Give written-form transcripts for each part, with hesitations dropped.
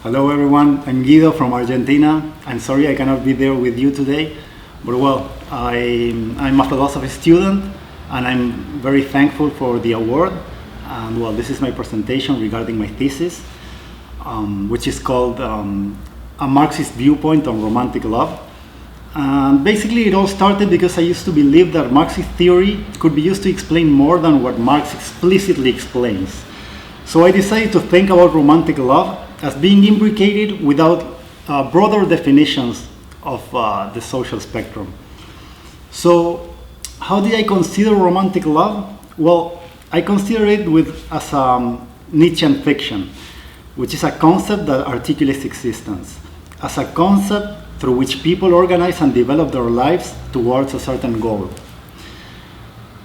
Hello everyone, I'm Guido from Argentina. I'm sorry I cannot be there with you today, but well, I'm a philosophy student and I'm very thankful for the award. And well, this is my presentation regarding my thesis, which is called A Marxist Viewpoint on Romantic Love. And basically it all started because I used to believe that Marxist theory could be used to explain more than what Marx explicitly explains. So I decided to think about romantic love as being imbricated without broader definitions of the social spectrum. So how did I consider romantic love? Well, I consider it as a Nietzschean fiction, which is a concept that articulates existence, as a concept through which people organize and develop their lives towards a certain goal.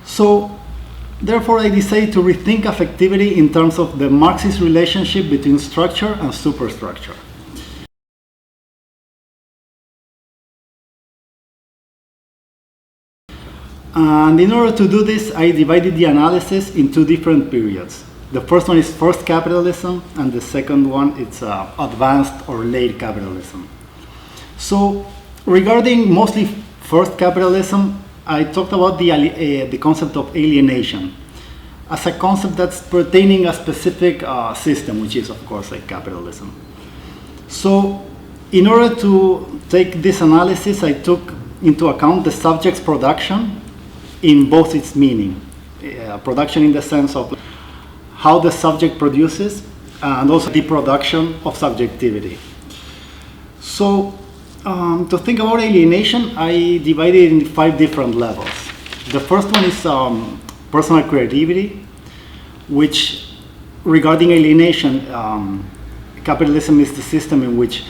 So therefore, I decided to rethink affectivity in terms of the Marxist relationship between structure and superstructure. And in order to do this, I divided the analysis in two different periods. The first one is first capitalism, and the second one is advanced or late capitalism. So regarding mostly first capitalism, I talked about the concept of alienation as a concept that's pertaining a specific system, which is of course like capitalism. So in order to take this analysis, I took into account the subject's production in both its meaning. Production in the sense of how the subject produces, and also the production of subjectivity. So to think about alienation, I divided it in 5 different levels. The first one is personal creativity, which regarding alienation, capitalism is the system in which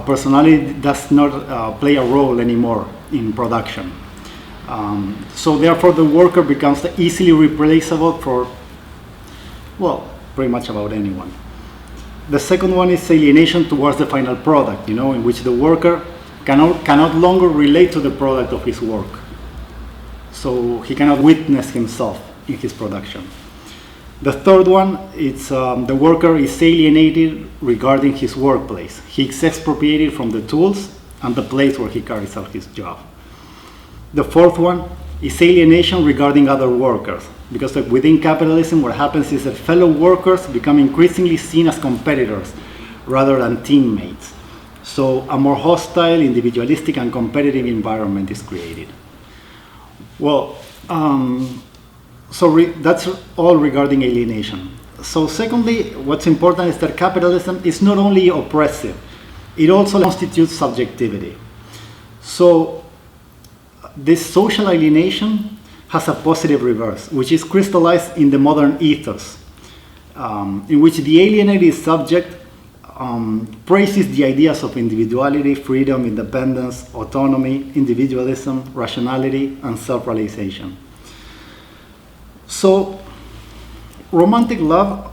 personality does not play a role anymore in production. So therefore the worker becomes easily replaceable for, well, pretty much about anyone. The second one is alienation towards the final product, in which the worker cannot longer relate to the product of his work. So he cannot witness himself in his production. The third one, it's the worker is alienated regarding his workplace. He is expropriated from the tools and the place where he carries out his job. The fourth one is alienation regarding other workers, because within capitalism what happens is that fellow workers become increasingly seen as competitors rather than teammates. So a more hostile, individualistic and competitive environment is created. Well, that's all regarding alienation. So secondly, what's important is that capitalism is not only oppressive, it also constitutes subjectivity. So this social alienation has a positive reverse, which is crystallized in the modern ethos, in which the alienated subject praises the ideas of individuality, freedom, independence, autonomy, individualism, rationality, and self-realization. So, romantic love,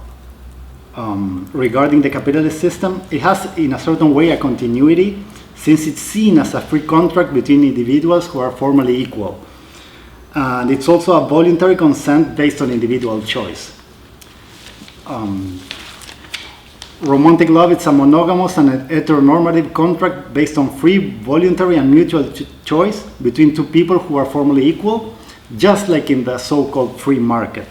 regarding the capitalist system, it has in a certain way a continuity, since it's seen as a free contract between individuals who are formally equal. And it's also a voluntary consent based on individual choice. Romantic love, it's a monogamous and heteronormative contract based on free, voluntary, and mutual choice between two people who are formally equal, just like in the so-called free market.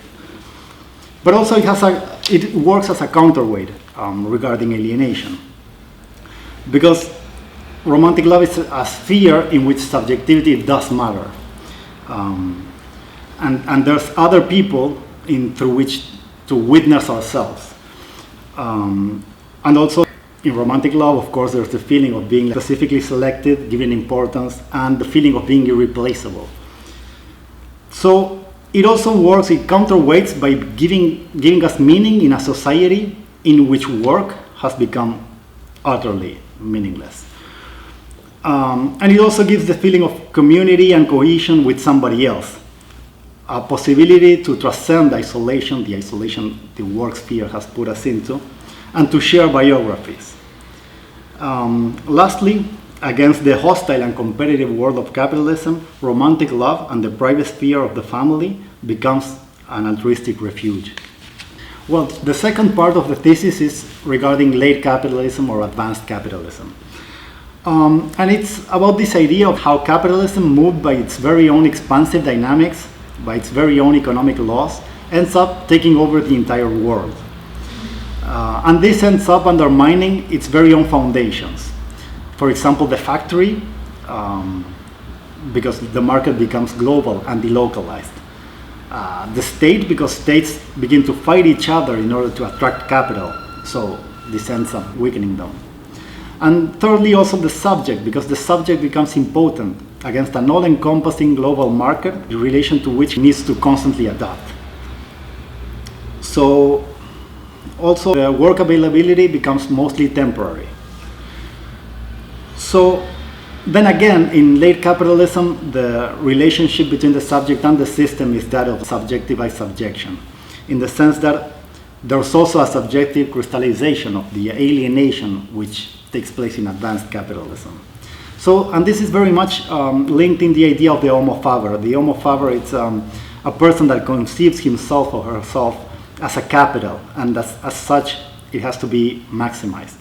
But also it works as a counterweight regarding alienation. Because romantic love is a sphere in which subjectivity does matter. And there's other people through which to witness ourselves. And also in romantic love, of course, there's the feeling of being specifically selected, given importance, and the feeling of being irreplaceable. So it also works, it counterweights by giving us meaning in a society in which work has become utterly meaningless. And it also gives the feeling of community and cohesion with somebody else, a possibility to transcend the isolation the work sphere has put us into, and to share biographies. Lastly, against the hostile and competitive world of capitalism, romantic love and the private sphere of the family becomes an altruistic refuge. Well, the second part of the thesis is regarding late capitalism or advanced capitalism. And it's about this idea of how capitalism, moved by its very own expansive dynamics, by its very own economic laws, ends up taking over the entire world. And this ends up undermining its very own foundations. For example, the factory, because the market becomes global and delocalized. The state, because states begin to fight each other in order to attract capital, so this ends up weakening them. And thirdly, also the subject, because the subject becomes impotent against an all-encompassing global market, in relation to which it needs to constantly adapt. So also the work availability becomes mostly temporary. So then again, in late capitalism, the relationship between the subject and the system is that of subjectivized subjection, in the sense that there's also a subjective crystallization of the alienation which takes place in advanced capitalism. So, and this is very much linked in the idea of the homo faber. The homo faber is a person that conceives himself or herself as a capital, and as such, it has to be maximized.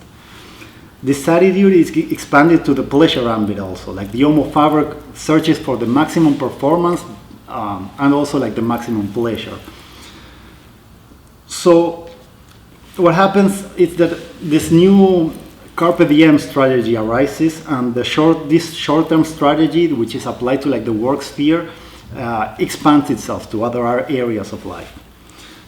This attitude is expanded to the pleasure ambit also. Like the homo faber searches for the maximum performance and also like the maximum pleasure. So what happens is that this new carpe diem strategy arises, and this short-term strategy, which is applied to like the work sphere, expands itself to other areas of life.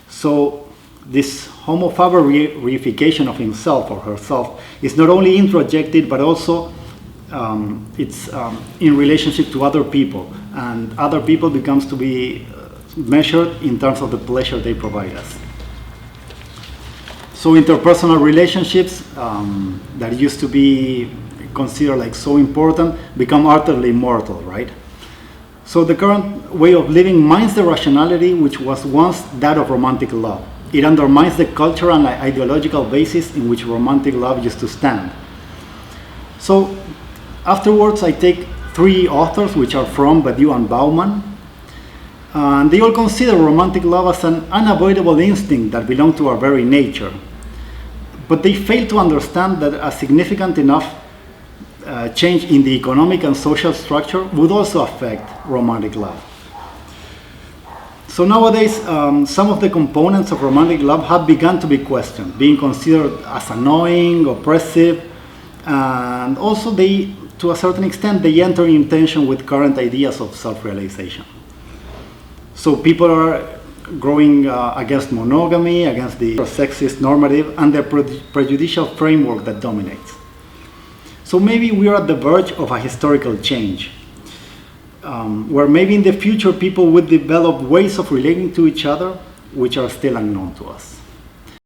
So this homo faber reification of himself or herself is not only introjected, but also it's in relationship to other people, and other people becomes to be measured in terms of the pleasure they provide us. So interpersonal relationships that used to be considered like so important become utterly mortal, right? So the current way of living mines the rationality which was once that of romantic love. It undermines the cultural and ideological basis in which romantic love used to stand. So afterwards I take three authors, which are Fromm, Badiou, and Bauman, and they all consider romantic love as an unavoidable instinct that belongs to our very nature. But they fail to understand that a significant enough change in the economic and social structure would also affect romantic love. So nowadays, some of the components of romantic love have begun to be questioned, being considered as annoying, oppressive, and also they, to a certain extent, they enter in tension with current ideas of self-realization. So people are growing against monogamy, against the sexist normative, and the prejudicial framework that dominates. So maybe we are at the verge of a historical change, where maybe in the future people would develop ways of relating to each other which are still unknown to us.